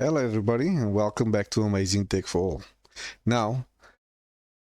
Hello everybody and welcome back to Amazing Tech for All. Now,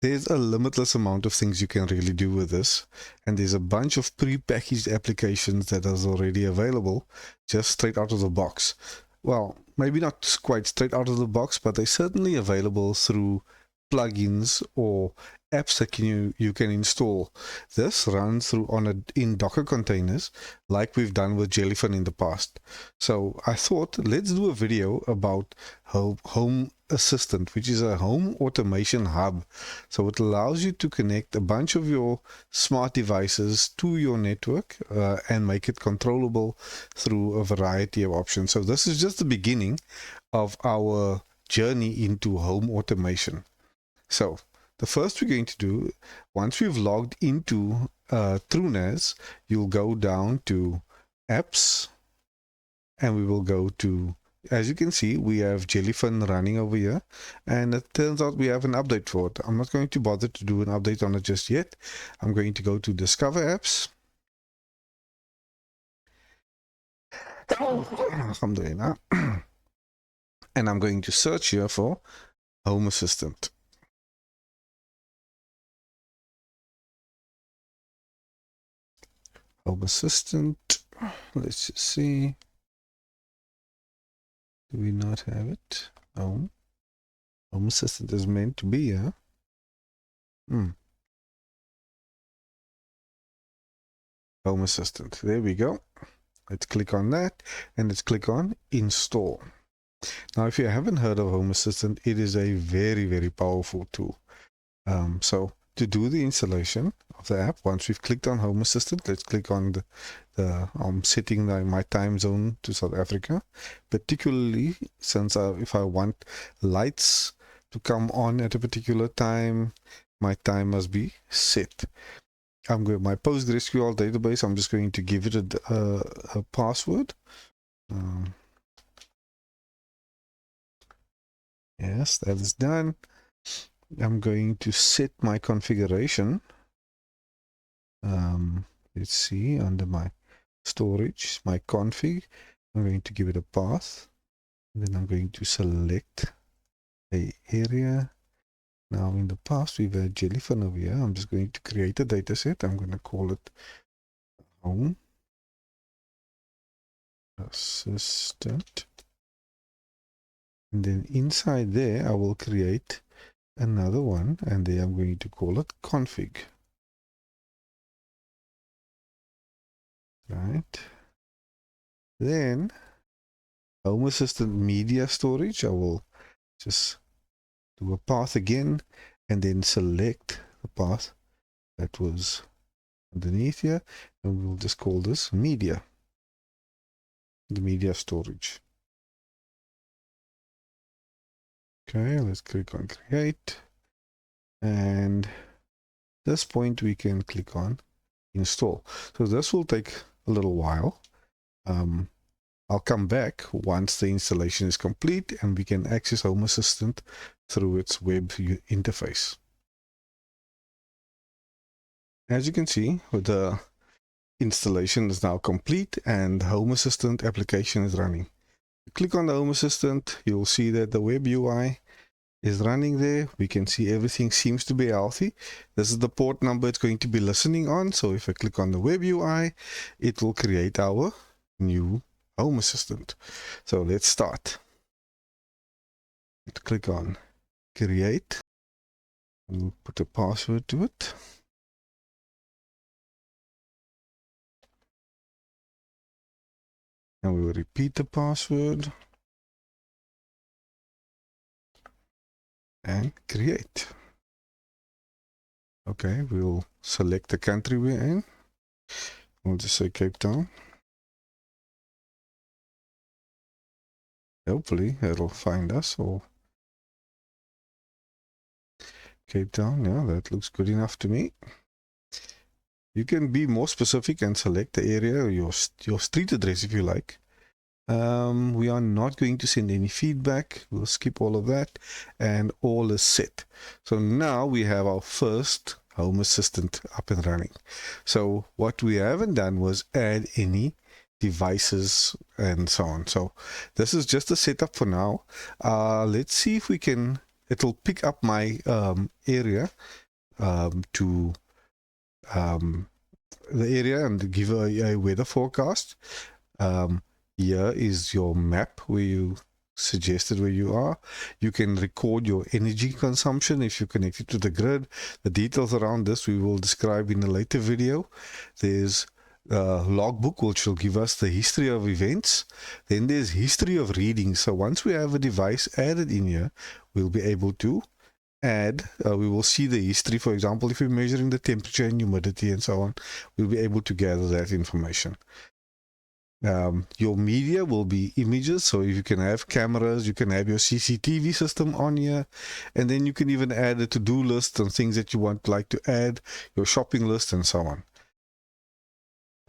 there's a limitless amount of things you can really do with this, and there's a bunch of pre-packaged applications that is already available just straight out of the box. Well, maybe not quite straight out of the box, but they're certainly available through plugins or apps that you can install. This runs through in Docker containers like we've done with Jellyfin in the past. So I thought let's do a video about Home Assistant, which is a home automation hub. So it allows you to connect a bunch of your smart devices to your network and make it controllable through a variety of options. So this is just the beginning of our journey into home automation. So the first we're going to do, once we've logged into TrueNAS, you'll go down to apps and we will go to, as you can see, we have Jellyfin running over here, and it turns out we have an update for it. I'm not going to bother to do an update on it just yet. I'm going to go to Discover Apps. Alhamdulillah. And I'm going to search here for Home Assistant. Home Assistant. Let's just see. Do we not have it? Home Assistant is meant to be here. Home Assistant. There we go. Let's click on that and let's click on Install. Now, if you haven't heard of Home Assistant, it is a very, very powerful tool. So to do the installation of the app, once we've clicked on Home Assistant, let's click on I'm setting my time zone to South Africa, particularly since if I want lights to come on at a particular time, my time must be set. I'm going my PostgreSQL database. I'm just going to give it a password. Yes, that is done. I'm going to set my configuration. Let's see, under my storage, my config, I'm going to give it a path. And then I'm going to select a area. Now in the past we've had Jellyfin over here. I'm just going to create a data set. I'm going to call it Home Assistant. And then inside there I will create another one, and there I'm going to call it config. Right. Then Home Assistant media storage, I will just do a path again and then select the path that was underneath here, and we'll just call this media, the media storage. Okay, let's click on create, and at this point we can click on install. So this will take a little while. I'll come back once the installation is complete and we can access Home Assistant through its web interface. As you can see, the installation is now complete and the Home Assistant application is running. Click on the Home Assistant, you'll see that the web UI is running there. We can see everything seems to be healthy. This is the port number it's going to be listening on. So if I click on the web UI, it will create our new Home Assistant. So let's start. Let's click on create. We'll put a password to it. And we will repeat the password. And create. Okay, we'll select the country we're in. We'll just say Cape Town. Hopefully it'll find us, or Cape Town. Yeah, that looks good enough to me. You can be more specific and select the area, your street address if you like. We are not going to send any feedback. We'll skip all of that, and all is set. So now we have our first Home Assistant up and running. So what we haven't done was add any devices and so on. So this is just a setup for now. Let's see if we can, it'll pick up my area to the area and give a weather forecast. Here is your map where you suggested where you are. You can record your energy consumption if you connect it to the grid. The details around this we will describe in a later video. There's logbook, which will give us the history of events. Then there's history of readings. So once we have a device added in here, we'll be able to add, we will see the history. For example, if we're measuring the temperature and humidity and so on, we'll be able to gather that information. Your media will be images, so you can have cameras, you can have your CCTV system on here, and then you can even add a to-do list and things that you want like to add, your shopping list and so on.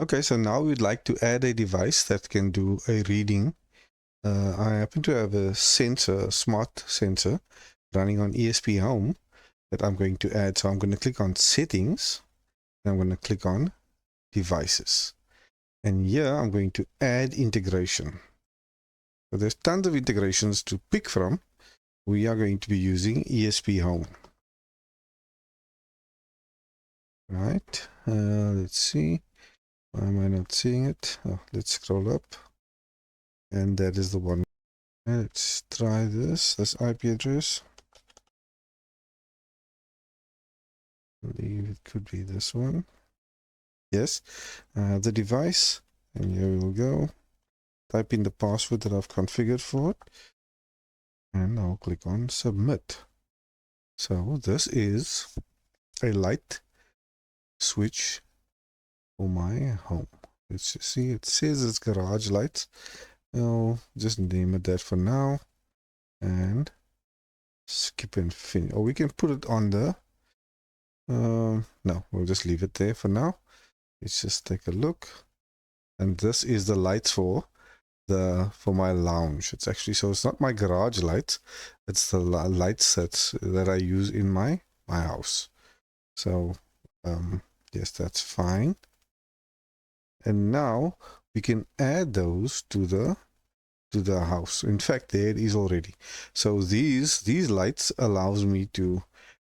Okay, so now we'd like to add a device that can do a reading. I happen to have a sensor, a smart sensor running on ESPHome that I'm going to add. So I'm going to click on settings, and I'm going to click on devices. And here I'm going to add integration. So there's tons of integrations to pick from. We are going to be using ESPHome. Right, let's see. Why am I not seeing it? Oh, let's scroll up. And that is the one. Let's try this IP address. I believe it could be this one. Yes, the device, and here we will go. Type in the password that I've configured for it, and I'll click on submit. So this is a light switch for my home. Let's just see, it says it's garage lights. I'll just name it that for now, and skip and finish. Or we can put it on the, no, we'll just leave it there for now. Let's just take a look. And this is the lights for my lounge. It's actually, so it's not my garage lights, it's the lights that I use in my house. So yes, that's fine. And now we can add those to the house. In fact, there it is already. So these lights allows me to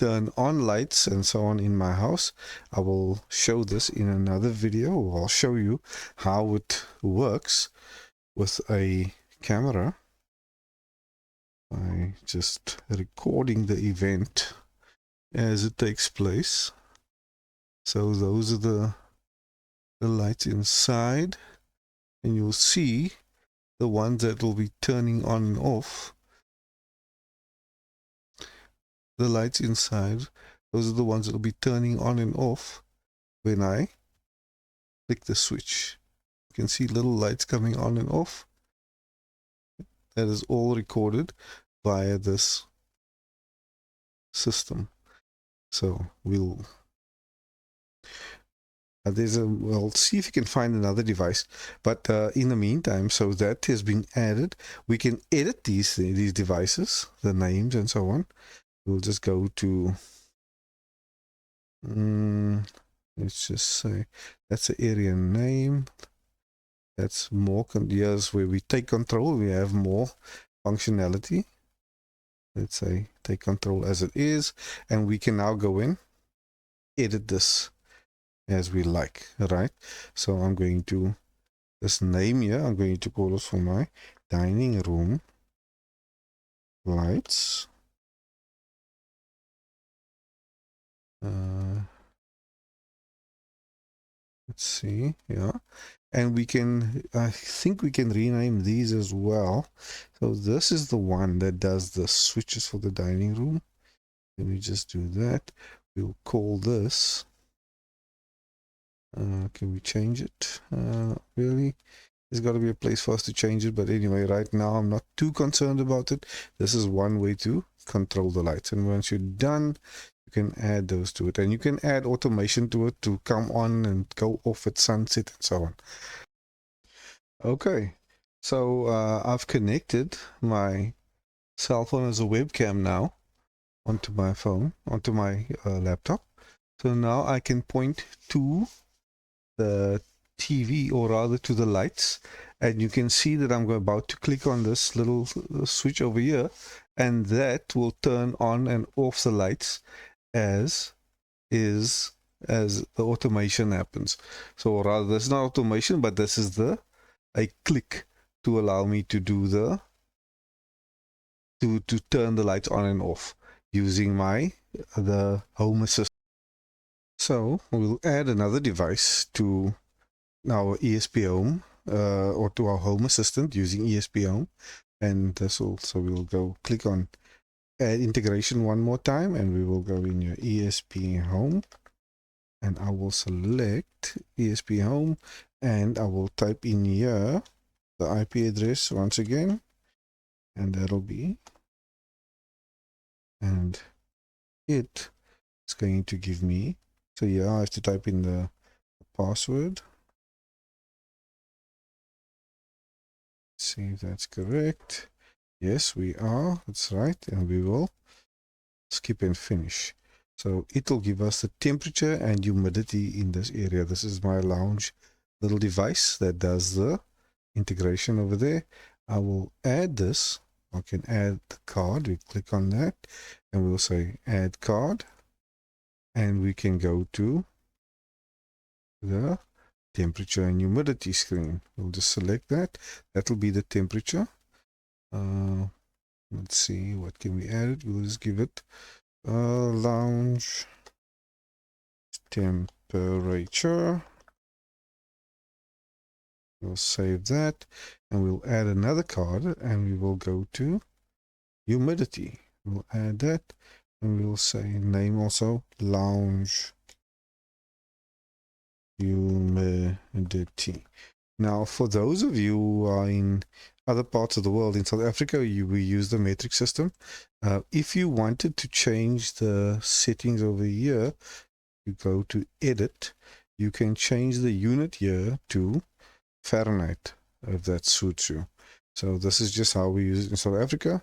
turn on lights and so on in my house. I will show this in another video. I'll show you how it works with a camera by just recording the event as it takes place. So those are the lights inside, and you'll see the ones that will be turning on and off. The lights inside, those are the ones that will be turning on and off when I click the switch. You can see little lights coming on and off. That is all recorded via this system. So we'll we'll see if you can find another device, but in the meantime, so that has been added. We can edit these devices, the names and so on. We'll just go to let's just say that's the area name. That's more, here's where we take control. We have more functionality. Let's say take control as it is, and we can now go in, edit this as we like, right? So I'm going to, this name here, I'm going to call it for my dining room lights. Let's see, yeah. And we can, I think we can rename these as well. So this is the one that does the switches for the dining room. Let me just do that. We'll call this, can we change it? Really? There's got to be a place for us to change it, but anyway, right now I'm not too concerned about it. This is one way to control the lights, and once you're done, you can add those to it, and you can add automation to it to come on and go off at sunset and so on. Okay, so I've connected my cell phone as a webcam now onto my phone, onto my laptop. So now I can point to the TV, or rather to the lights, and you can see that I'm about to click on this little switch over here, and that will turn on and off the lights as the automation happens. So rather, this is not automation, but this is a click to allow me to do to turn the lights on and off using the Home Assistant. So we'll add another device to our ESPHome, or to our Home Assistant using ESPHome, and so we'll go click on add integration one more time, and we will go in your ESPHome, and I will select ESPHome, and I will type in here the IP address once again, and that'll be, and it's going to give me, so yeah, I have to type in the password. See if that's correct. Yes, we are. That's right. And we will skip and finish. So it will give us the temperature and humidity in this area. This is my lounge little device that does the integration over there. I will add this. I can add the card. We click on that and we'll say add card. And we can go to the temperature and humidity screen. We'll just select that. That will be the temperature. Let's see, what can we add? We'll just give it lounge temperature. We'll save that, and we'll add another card, and we will go to humidity. We'll add that, and we'll say name also lounge humidity. Now, for those of you who are in other parts of the world, in South Africa, we use the metric system. If you wanted to change the settings over here, you go to edit. You can change the unit here to Fahrenheit, if that suits you. So this is just how we use it in South Africa.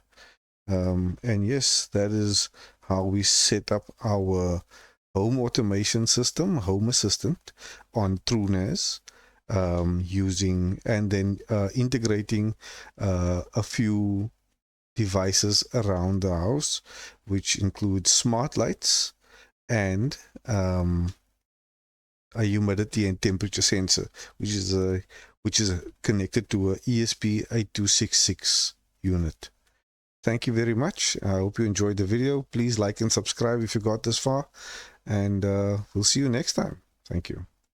And yes, that is how we set up our home automation system, Home Assistant, on TrueNAS. Using and then integrating a few devices around the house, which includes smart lights and a humidity and temperature sensor, which is connected to a ESP8266 unit. Thank you very much. I hope you enjoyed the video. Please like and subscribe if you got this far, and we'll see you next time. Thank you.